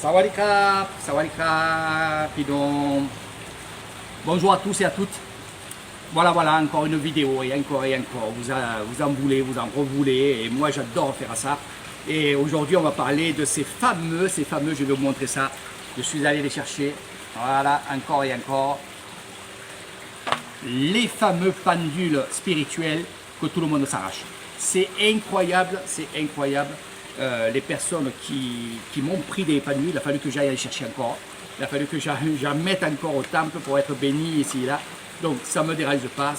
Sawadee krap, puis donc, bonjour à tous et à toutes. Voilà, encore une vidéo et encore, vous en voulez, vous en revoulez, et moi j'adore faire ça. Et aujourd'hui on va parler de ces fameux, je vais vous montrer ça. Je suis allé les chercher, voilà, encore et encore. Les fameux pendules spirituels que tout le monde s'arrache. C'est incroyable, les personnes qui m'ont pris des pendules, il a fallu que j'aille les chercher encore. Il a fallu que j'en mette encore au temple pour être béni ici et là. Donc ça ne me dérange pas,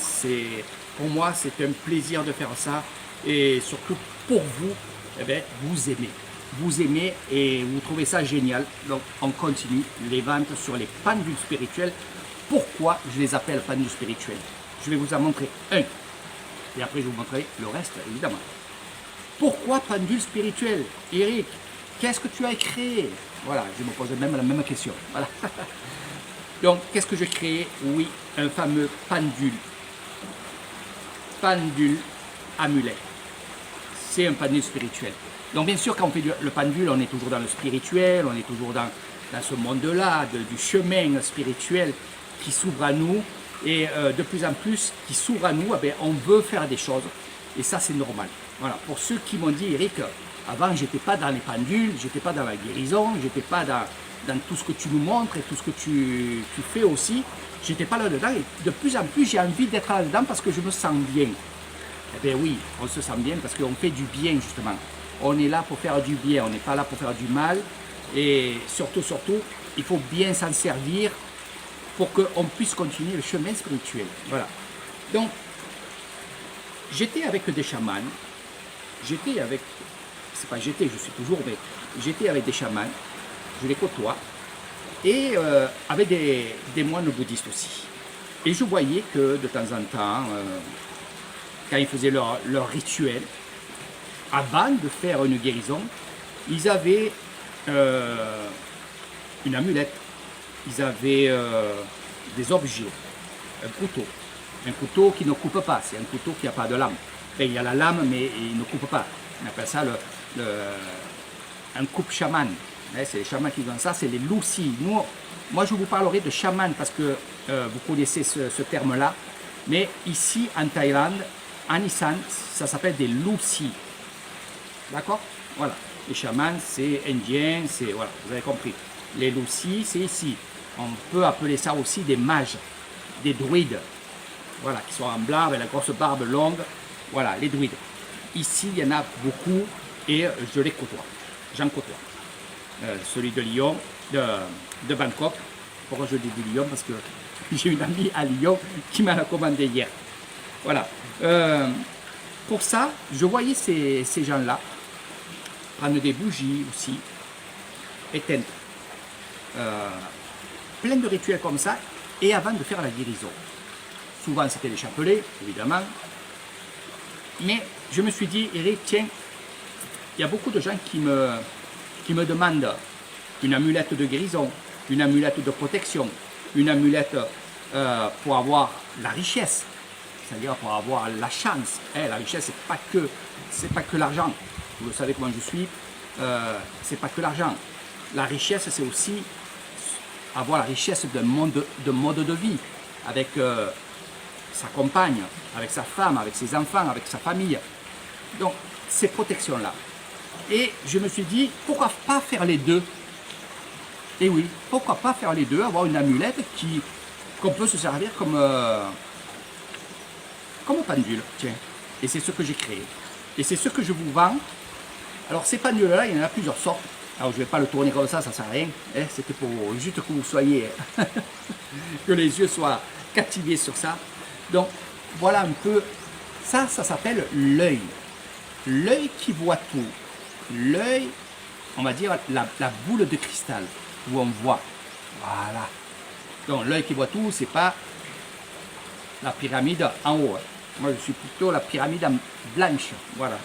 pour moi c'est un plaisir de faire ça. Et surtout pour vous, eh bien, vous aimez et vous trouvez ça génial. Donc on continue les ventes sur les pendules spirituelles. Pourquoi je les appelle pendules spirituelles? Je vais vous en montrer un. Et après je vous montrerai le reste évidemment. Pourquoi pendule spirituelle? Eric, qu'est-ce que tu as créé? Voilà, je me pose même la même question. Voilà. Donc, qu'est-ce que j'ai créé? Oui, un fameux pendule. Pendule amulet. C'est un pendule spirituel. Donc, bien sûr, quand on fait le pendule, on est toujours dans le spirituel, on est toujours dans ce monde-là, du chemin spirituel qui s'ouvre à nous. Et de plus en plus, qui s'ouvre à nous, eh bien, on veut faire des choses. Et ça, c'est normal. Voilà. Pour ceux qui m'ont dit, Eric, avant, j'étais pas dans les pendules, j'étais pas dans la guérison, j'étais pas dans tout ce que tu nous montres et tout ce que tu fais aussi, j'étais pas là-dedans. Et de plus en plus, j'ai envie d'être là-dedans parce que je me sens bien. Eh bien oui, on se sent bien parce qu'on fait du bien, justement. On est là pour faire du bien, on n'est pas là pour faire du mal. Et surtout, il faut bien s'en servir pour qu'on puisse continuer le chemin spirituel. Voilà. Donc, j'étais avec des chamans, je suis toujours, mais j'étais avec des chamans, je les côtoie, et avec des moines bouddhistes aussi. Et je voyais que de temps en temps, quand ils faisaient leur rituel, avant de faire une guérison, ils avaient une amulette, ils avaient des objets, un couteau qui ne coupe pas, c'est un couteau qui n'a pas de lame. Enfin, il y a la lame, mais il ne coupe pas. On appelle ça un coupe chaman. C'est les chamans qui font ça, c'est les loucis. Moi, je vous parlerai de chaman parce que vous connaissez ce terme-là. Mais ici, en Thaïlande, en Isan, ça s'appelle des loucis. D'accord? Voilà. Les chamans, c'est indien, voilà, vous avez compris. Les loucis, c'est ici. On peut appeler ça aussi des mages, des druides. Voilà, qui sont en blanc avec la grosse barbe longue. Voilà, les druides. Ici, il y en a beaucoup et je les côtoie. J'en côtoie. Celui de Lyon, de Bangkok. Pourquoi je dis de Lyon? Parce que j'ai une amie à Lyon qui m'a recommandé hier. Voilà. Pour ça, je voyais ces gens-là prendre des bougies aussi, éteindre. Plein de rituels comme ça, et avant de faire la guérison. Souvent, c'était les chapelets, évidemment. Mais je me suis dit, Eric, tiens, il y a beaucoup de gens qui me demandent une amulette de guérison, une amulette de protection, une amulette pour avoir la richesse, c'est-à-dire pour avoir la chance. La richesse, c'est pas que l'argent. Vous le savez comment je suis, c'est pas que l'argent. La richesse, c'est aussi avoir la richesse de mode de vie, avec sa compagne, avec sa femme, avec ses enfants, avec sa famille. Donc, ces protections-là. Et je me suis dit, pourquoi pas faire les deux? Et oui, pourquoi pas faire les deux, avoir une amulette qu'on peut se servir comme pendule, tiens. Et c'est ce que j'ai créé. Et c'est ce que je vous vends. Alors, ces pendules-là, il y en a plusieurs sortes. Alors, je ne vais pas le tourner comme ça sert à rien. Hein, c'était pour juste que vous soyez, que les yeux soient captivés sur ça. Donc, voilà un peu, ça s'appelle l'œil. L'œil qui voit tout. L'œil, on va dire la boule de cristal, où on voit. Voilà. Donc, l'œil qui voit tout, c'est pas la pyramide en haut. Moi, je suis plutôt la pyramide blanche. Voilà,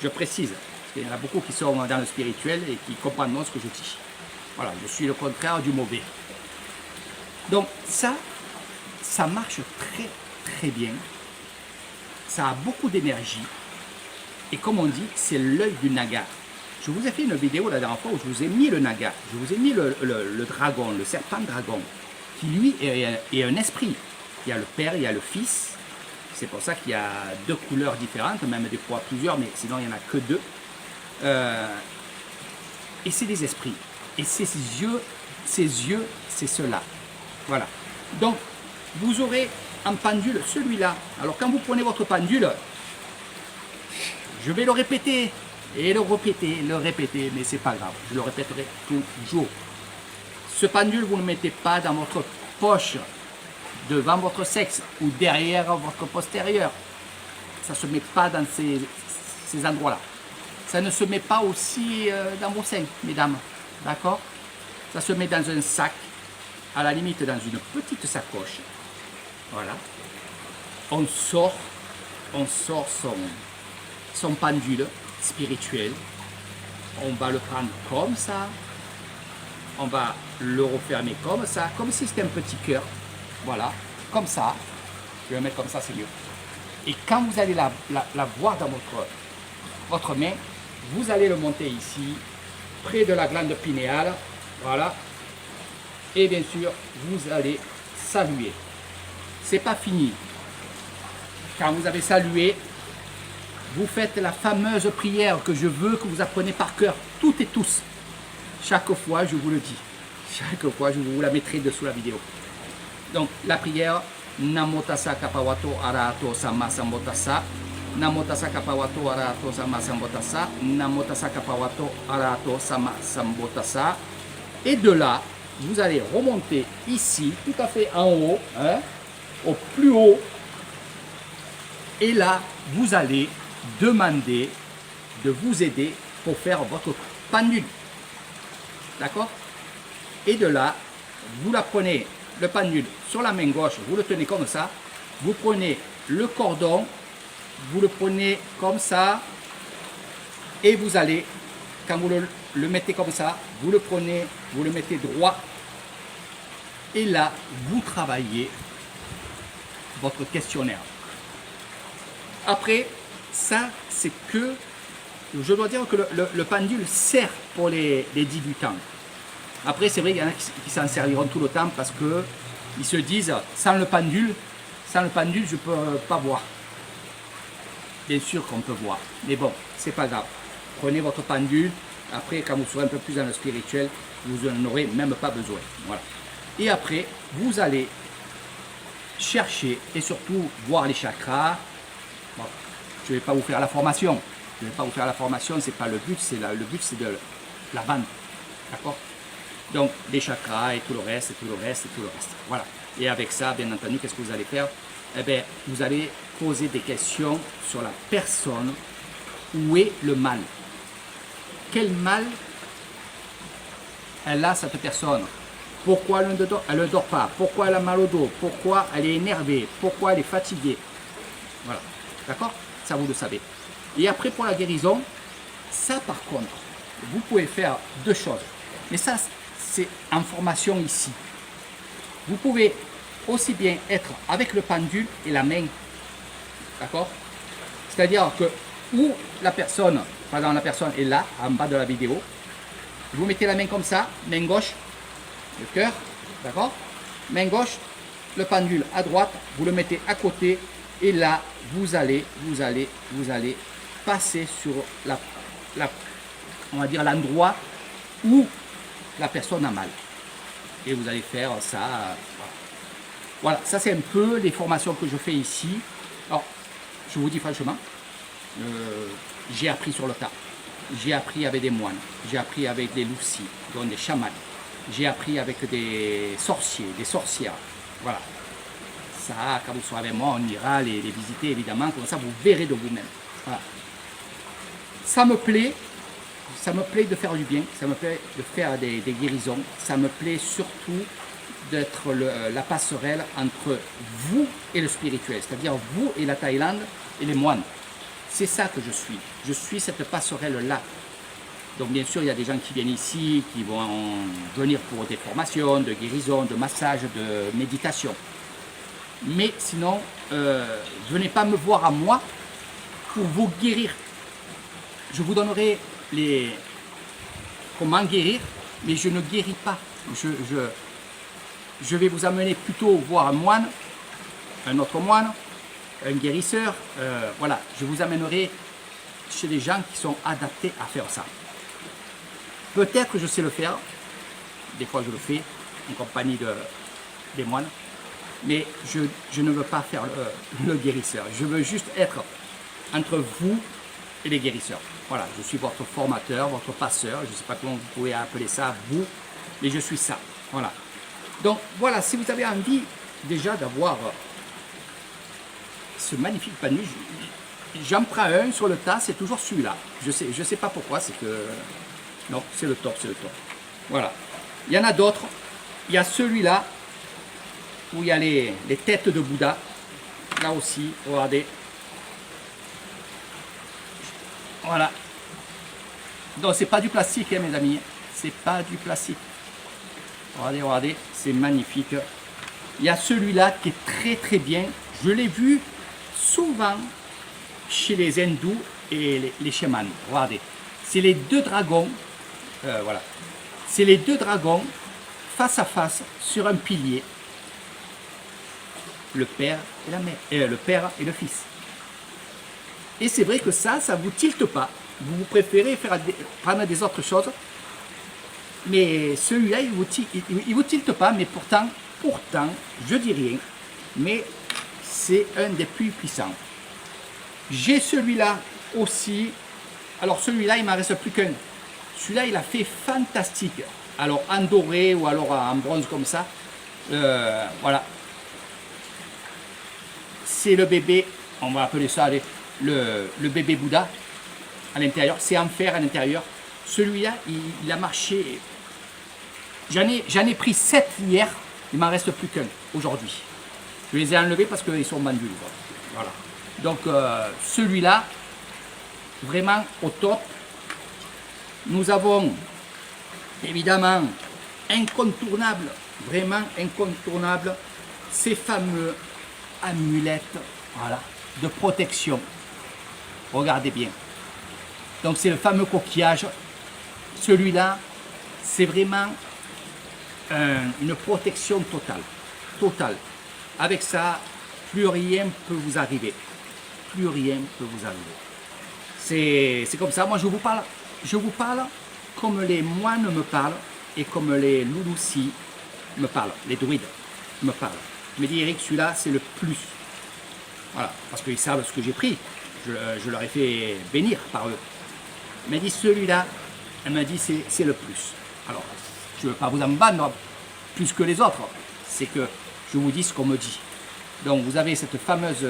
je précise. Parce qu'il y en a beaucoup qui sont dans le spirituel et qui comprennent ce que je dis. Voilà, je suis le contraire du mauvais. Donc, ça marche très bien. Ça a beaucoup d'énergie. Et comme on dit, c'est l'œil du naga. Je vous ai fait une vidéo la dernière fois où je vous ai mis le naga, je vous ai mis le dragon, le serpent dragon, qui lui est un esprit. Il y a le père, il y a le fils. C'est pour ça qu'il y a deux couleurs différentes, même des fois plusieurs, mais sinon il n'y en a que deux. Et c'est des esprits. Et ses yeux, c'est cela. Voilà. Donc, vous aurez un pendule, celui-là. Alors, quand vous prenez votre pendule, je vais le répéter, et le répéter, mais c'est pas grave. Je le répéterai toujours. Ce pendule, vous ne le mettez pas dans votre poche, devant votre sexe, ou derrière votre postérieur. Ça ne se met pas dans ces endroits-là. Ça ne se met pas aussi dans vos seins, mesdames. D'accord? Ça se met dans un sac, à la limite dans une petite sacoche. Voilà. On sort son pendule spirituel. On va le prendre comme ça. On va le refermer comme ça, comme si c'était un petit cœur. Voilà, comme ça. Je vais le mettre comme ça, c'est mieux. Et quand vous allez la voir dans votre main, vous allez le monter ici, près de la glande pinéale. Voilà. Et bien sûr, vous allez saluer. C'est pas fini. Quand vous avez salué, vous faites la fameuse prière que je veux que vous appreniez par cœur, toutes et tous. Chaque fois, je vous le dis. Chaque fois, je vous la mettrai dessous la vidéo. Donc, la prière, Namo tassa kapawato arahato sama sambotassa. Namo tassa kapawato arahato sama sambotassa. Namo tassa kapawato arahato sama sambotassa. Et de là, vous allez remonter ici, tout à fait en haut, hein, au plus haut. Et là, vous allez demander de vous aider pour faire votre pendule. D'accord? Et de là, vous la prenez, le pendule, sur la main gauche, vous le tenez comme ça. Vous prenez le cordon, vous le prenez comme ça. Et vous allez, quand vous le mettez comme ça, vous le prenez, vous le mettez droit. Et là, vous travaillez votre questionnaire. Après, ça, c'est que, je dois dire que le pendule sert pour les débutants. Après, c'est vrai qu'il y en a qui s'en serviront tout le temps parce qu'ils se disent, sans le pendule, je ne peux pas voir. Bien sûr qu'on peut voir, mais bon, c'est pas grave. Prenez votre pendule. Après, quand vous serez un peu plus dans le spirituel, vous n'en aurez même pas besoin. Voilà. Et après, vous allez chercher et surtout voir les chakras. Bon, je ne vais pas vous faire la formation. Je ne vais pas vous faire la formation, c'est pas le but. Le but, c'est de la vente. D'accord? Donc, les chakras et tout le reste, et tout le reste, et tout le reste. Voilà. Et avec ça, bien entendu, qu'est-ce que vous allez faire? Eh bien, vous allez poser des questions sur la personne. Où est le mal? Quel mal elle a, cette personne? Pourquoi elle ne dort pas? Pourquoi elle a mal au dos? Pourquoi elle est énervée? Pourquoi elle est fatiguée? Voilà. D'accord? Ça, vous le savez. Et après, pour la guérison, ça, par contre, vous pouvez faire deux choses. Mais ça, c'est en formation ici. Vous pouvez aussi bien être avec le pendule et la main. D'accord? C'est-à-dire que où la personne, par exemple la personne est là, en bas de la vidéo, vous mettez la main comme ça, main gauche, le cœur, d'accord? Main gauche, le pendule à droite, vous le mettez à côté, et là, vous allez passer sur on va dire l'endroit où la personne a mal. Et vous allez faire ça. Voilà, ça c'est un peu les formations que je fais ici. Alors, je vous dis franchement, j'ai appris sur le tas. J'ai appris avec des moines, j'ai appris avec des loussis, donc des chamans. J'ai appris avec des sorciers, des sorcières. Voilà. Ça, quand vous serez avec moi, on ira les visiter évidemment, comme ça vous verrez de vous-même. Voilà. Ça me plaît de faire du bien, ça me plaît de faire des guérisons, ça me plaît surtout d'être la passerelle entre vous et le spirituel, c'est-à-dire vous et la Thaïlande et les moines. C'est ça que je suis. Je suis cette passerelle-là. Donc bien sûr, il y a des gens qui viennent ici, qui vont venir pour des formations, de guérison, de massage, de méditation. Mais sinon, venez pas me voir à moi pour vous guérir. Je vous donnerai comment guérir, mais je ne guéris pas. Je vais vous amener plutôt voir un moine, un autre moine, un guérisseur. Voilà, je vous amènerai chez des gens qui sont adaptés à faire ça. Peut-être que je sais le faire, des fois je le fais en compagnie des moines, mais je ne veux pas faire le guérisseur. Je veux juste être entre vous et les guérisseurs. Voilà, je suis votre formateur, votre passeur, je ne sais pas comment vous pouvez appeler ça, vous, mais je suis ça. Voilà. Donc voilà, si vous avez envie déjà d'avoir ce magnifique panier, j'en prends un sur le tas, c'est toujours celui-là. Je sais pas pourquoi, c'est que... Non, c'est le top, c'est le top. Voilà. Il y en a d'autres. Il y a celui-là, où il y a les têtes de Bouddha. Là aussi, regardez. Voilà. Donc c'est pas du plastique, hein, mes amis. C'est pas du plastique. Regardez, regardez, c'est magnifique. Il y a celui-là qui est très très bien. Je l'ai vu souvent chez les hindous et les chamans. Regardez, c'est les deux dragons. Voilà, c'est les deux dragons face à face sur un pilier. Le père et la mère, le père et le fils. Et c'est vrai que ça vous tilte pas. Vous préférez prendre des autres choses. Mais celui-là, il vous tilte pas, mais pourtant, je dis rien, mais c'est un des plus puissants. J'ai celui-là aussi. Alors celui-là, il ne m'en reste plus qu'un. Celui-là, il a fait fantastique. Alors en doré ou alors en bronze comme ça. Voilà. C'est le bébé, on va appeler ça le bébé Bouddha à l'intérieur. C'est en fer à l'intérieur. Celui-là, il a marché. J'en ai pris 7 hier, il m'en reste plus qu'un aujourd'hui. Je les ai enlevés parce qu'ils sont vendus. Voilà. Donc celui-là, vraiment au top. Nous avons évidemment incontournable, vraiment incontournable, ces fameux amulettes, voilà, de protection. Regardez bien. Donc c'est le fameux coquillage. Celui-là, c'est vraiment une protection totale. Totale. Avec ça, plus rien peut vous arriver. Plus rien peut vous arriver. C'est comme ça. Moi, je vous parle comme les moines me parlent et comme les loulous me parlent, les druides me parlent. Je me dis, Eric, celui-là, c'est le plus. Voilà, parce qu'ils savent ce que j'ai pris. Je leur ai fait bénir par eux. Il m'a dit, celui-là, elle m'a dit, c'est le plus. Alors, je ne veux pas vous en vendre plus que les autres. C'est que je vous dis ce qu'on me dit. Donc, vous avez cette fameuse,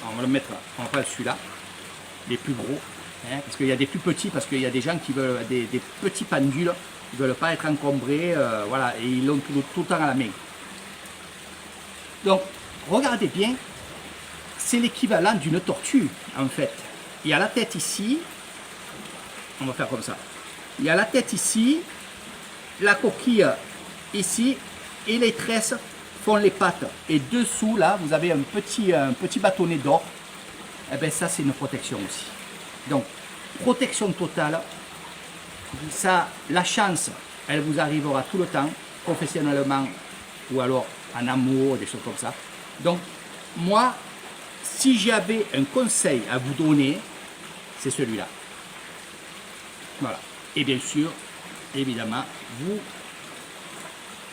on va le mettre, on va prendre celui-là, les plus gros. Parce qu'il y a des plus petits, parce qu'il y a des gens qui veulent des petits pendules, ils ne veulent pas être encombrés, voilà, et ils l'ont tout le temps à la main. Donc, regardez bien, c'est l'équivalent d'une tortue, en fait. Il y a la tête ici, on va faire comme ça. Il y a la tête ici, la coquille ici, et les tresses font les pattes. Et dessous, là, vous avez un petit bâtonnet d'or. Et bien ça, c'est une protection aussi. Donc, protection totale, ça, la chance, elle vous arrivera tout le temps, professionnellement ou alors en amour, des choses comme ça. Donc, moi, si j'avais un conseil à vous donner, c'est celui-là. Voilà. Et bien sûr, évidemment, vous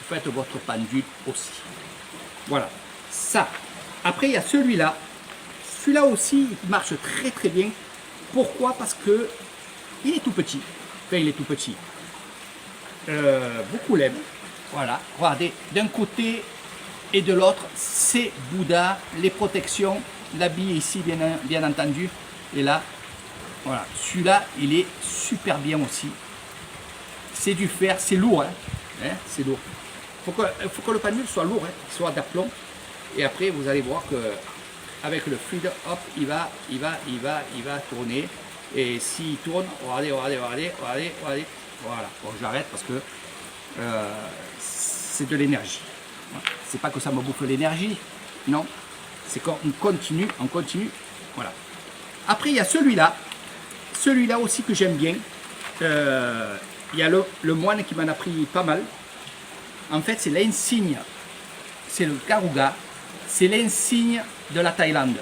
faites votre pendule aussi. Voilà. Ça. Après, il y a celui-là. Celui-là aussi, il marche très très bien. Pourquoi? Parce que il est tout petit. Enfin, il est tout petit. Beaucoup l'aiment. Voilà. Regardez, d'un côté et de l'autre, c'est Bouddha, les protections, l'habit ici, bien entendu. Et là, voilà. Celui-là, il est super bien aussi. C'est du fer, c'est lourd. C'est lourd. Il faut que le pendule soit lourd, soit d'aplomb. Et après, vous allez voir que avec le fluide, hop, il va tourner. Et s'il tourne, regardez. Voilà, bon, j'arrête parce que c'est de l'énergie. C'est pas que ça me bouffe l'énergie, non. C'est qu'on continue, voilà. Après, il y a celui-là aussi que j'aime bien. il y a le moine qui m'en a pris pas mal. En fait, c'est l'insigne, c'est le Garuga, c'est l'insigne de la Thaïlande.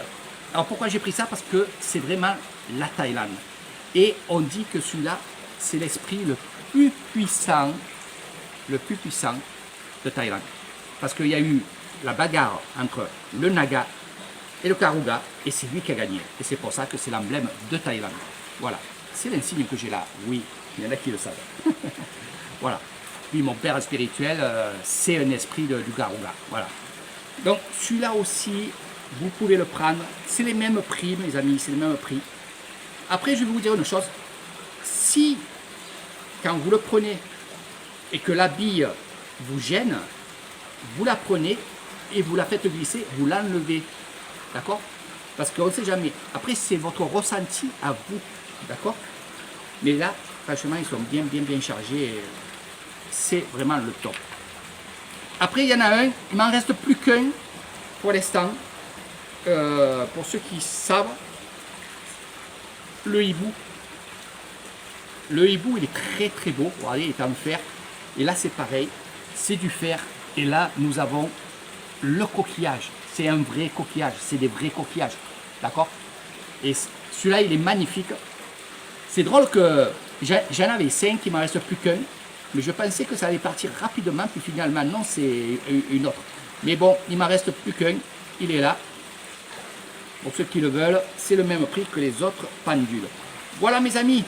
Alors pourquoi j'ai pris ça? Parce que c'est vraiment la Thaïlande. Et on dit que celui-là, c'est l'esprit le plus puissant de Thaïlande. Parce qu'il y a eu la bagarre entre le Naga et le Garuga, et c'est lui qui a gagné. Et c'est pour ça que c'est l'emblème de Thaïlande. Voilà, c'est l'insigne que j'ai là. Oui, il y en a qui le savent. Voilà. Puis mon père spirituel, c'est un esprit du Garuga. Voilà. Donc celui-là aussi, vous pouvez le prendre. C'est les mêmes prix, mes amis, c'est les mêmes prix. Après, je vais vous dire une chose. Si, quand vous le prenez et que la bille vous gêne, vous la prenez et vous la faites glisser, vous l'enlevez. D'accord? Parce qu'on ne sait jamais. Après, c'est votre ressenti à vous. D'accord? Mais là, franchement, ils sont bien chargés. C'est vraiment le top. Après, il y en a un. Il m'en reste plus qu'un pour l'instant. Pour ceux qui savent, le hibou. Le hibou, il est très beau. Regardez, il est en fer. Et là, c'est pareil. C'est du fer. Et là, nous avons le coquillage. C'est un vrai coquillage. C'est des vrais coquillages. D'accord? Et celui-là, il est magnifique. C'est drôle que j'en avais 5, il ne m'en reste plus qu'un. Mais je pensais que ça allait partir rapidement. Puis finalement, non, c'est une autre. Mais bon, il ne m'en reste plus qu'un. Il est là. Pour ceux qui le veulent, c'est le même prix que les autres pendules. Voilà, mes amis.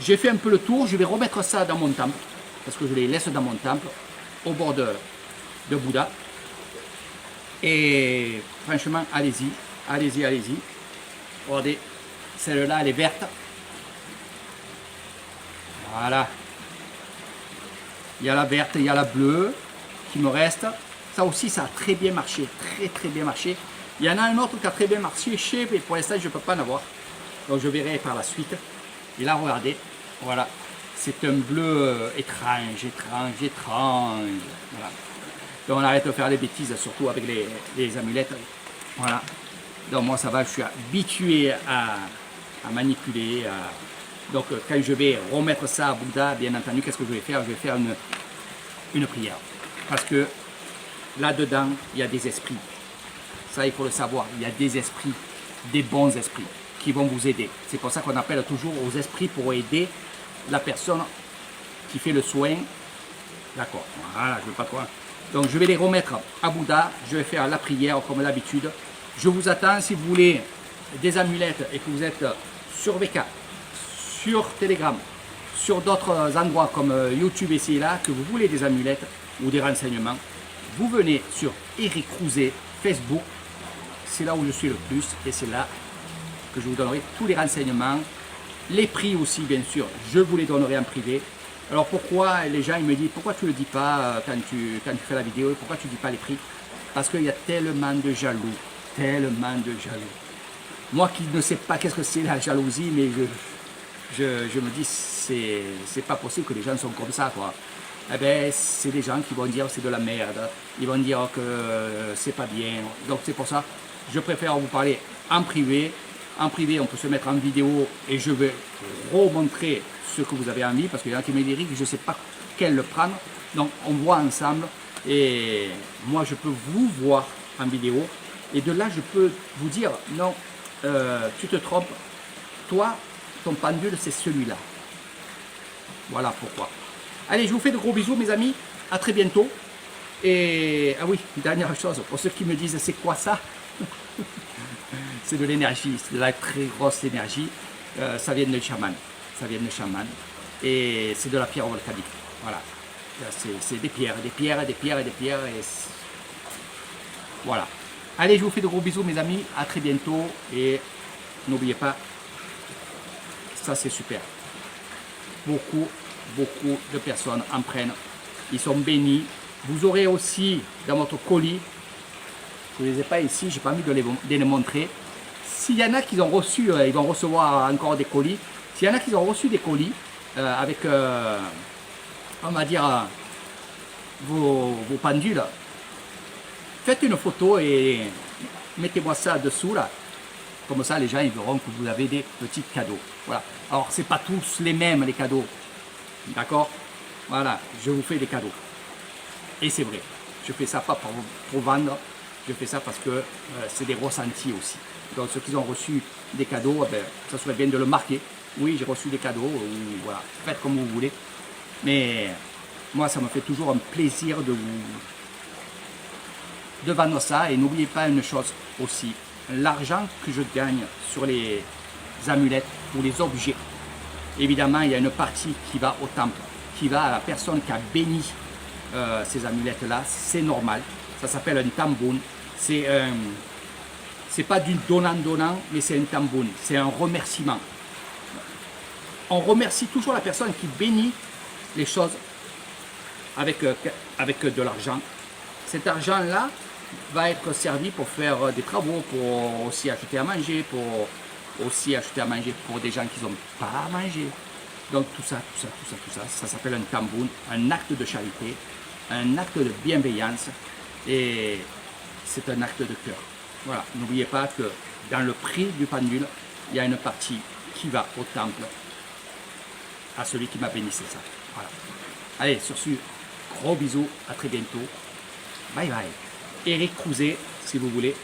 J'ai fait un peu le tour. Je vais remettre ça dans mon temple. Parce que je les laisse dans mon temple. Au bord de Bouddha. Et franchement, allez-y. Allez-y. Regardez. Celle-là, elle est verte. Voilà. Il y a la verte, il y a la bleue qui me reste. Ça aussi, ça a très bien marché. Très bien marché. Il y en a un autre qui a très bien marché, mais pour l'instant, je ne peux pas en avoir. Donc, je verrai par la suite. Et là, regardez. Voilà. C'est un bleu étrange. Voilà. Donc, on arrête de faire des bêtises, surtout avec les amulettes. Voilà. Donc, moi, ça va. Je suis habitué à manipuler. Donc, quand je vais remettre ça à Bouddha, bien entendu, qu'est-ce que je vais faire? Je vais faire une prière. Parce que là-dedans, il y a des esprits. Ça, il faut le savoir. Il y a des esprits, des bons esprits, qui vont vous aider. C'est pour ça qu'on appelle toujours aux esprits pour aider la personne qui fait le soin. D'accord. Voilà, je ne veux pas trop. Donc, je vais les remettre à Bouddha. Je vais faire la prière comme d'habitude. Je vous attends si vous voulez des amulettes et que vous êtes sur VK, sur Telegram, sur d'autres endroits comme YouTube ici et là, que vous voulez des amulettes ou des renseignements, vous venez sur Eric Crouzet Facebook. C'est là où je suis le plus et c'est là que je vous donnerai tous les renseignements. Les prix aussi, bien sûr, je vous les donnerai en privé. Alors pourquoi les gens ils me disent pourquoi tu ne le dis pas quand tu fais la vidéo, pourquoi tu ne dis pas les prix? Parce qu'il y a tellement de jaloux, Moi qui ne sais pas qu'est-ce que c'est la jalousie, mais je me dis c'est pas possible que les gens sont comme ça, quoi. Eh ben c'est des gens qui vont dire c'est de la merde, ils vont dire que c'est pas bien. Donc c'est pour ça je préfère vous parler en privé. En privé, on peut se mettre en vidéo et je vais remontrer ce que vous avez envie, parce qu'il y en a qui me disent Eric, je ne sais pas quel prendre. Donc on voit ensemble et moi je peux vous voir en vidéo et de là je peux vous dire non, tu te trompes, toi ton pendule c'est celui-là. Voilà pourquoi. Allez, je vous fais de gros bisous mes amis, à très bientôt. Et ah oui, dernière chose, pour ceux qui me disent c'est quoi ça? C'est de l'énergie, c'est de la très grosse énergie. Ça vient de chaman. Et c'est de la pierre volcanique. Voilà. C'est des pierres. Voilà. Allez, je vous fais de gros bisous, mes amis. À très bientôt. Et n'oubliez pas, ça c'est super. Beaucoup de personnes en prennent. Ils sont bénis. Vous aurez aussi dans votre colis, je ne les ai pas ici, je n'ai pas envie de les montrer. S'il y en a qui ont reçu, ils vont recevoir encore des colis. S'il y en a qui ont reçu des colis avec, on va dire, vos pendules, faites une photo et mettez-moi ça dessous là. Comme ça, les gens ils verront que vous avez des petits cadeaux. Voilà. Alors, c'est pas tous les mêmes les cadeaux, d'accord? Voilà, je vous fais des cadeaux. Et c'est vrai, je fais ça pas pour vendre, je fais ça parce que c'est des ressentis aussi. Donc ceux qui ont reçu des cadeaux, ben, ça serait bien de le marquer. Oui, j'ai reçu des cadeaux, ou voilà, faites comme vous voulez. Mais moi, ça me fait toujours un plaisir de vendre ça. Et n'oubliez pas une chose aussi, l'argent que je gagne sur les amulettes ou les objets, évidemment, il y a une partie qui va au temple, qui va à la personne qui a béni ces amulettes-là, c'est normal. Ça s'appelle un tamboun. C'est pas du donnant-donnant, mais c'est un tamboun. C'est un remerciement. On remercie toujours la personne qui bénit les choses avec de l'argent. Cet argent-là va être servi pour faire des travaux, pour aussi acheter à manger, pour aussi acheter à manger pour des gens qui n'ont pas à manger. Donc tout ça, ça s'appelle un tamboun, un acte de charité, un acte de bienveillance et c'est un acte de cœur. Voilà, n'oubliez pas que dans le prix du pendule, il y a une partie qui va au temple, à celui qui m'a béni, c'est ça. Voilà. Allez, sur ce, gros bisous, à très bientôt. Bye bye. Eric Crouzet, si vous voulez,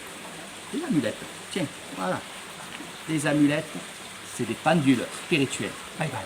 des amulettes. Tiens, voilà. Les amulettes, c'est des pendules spirituelles. Bye bye.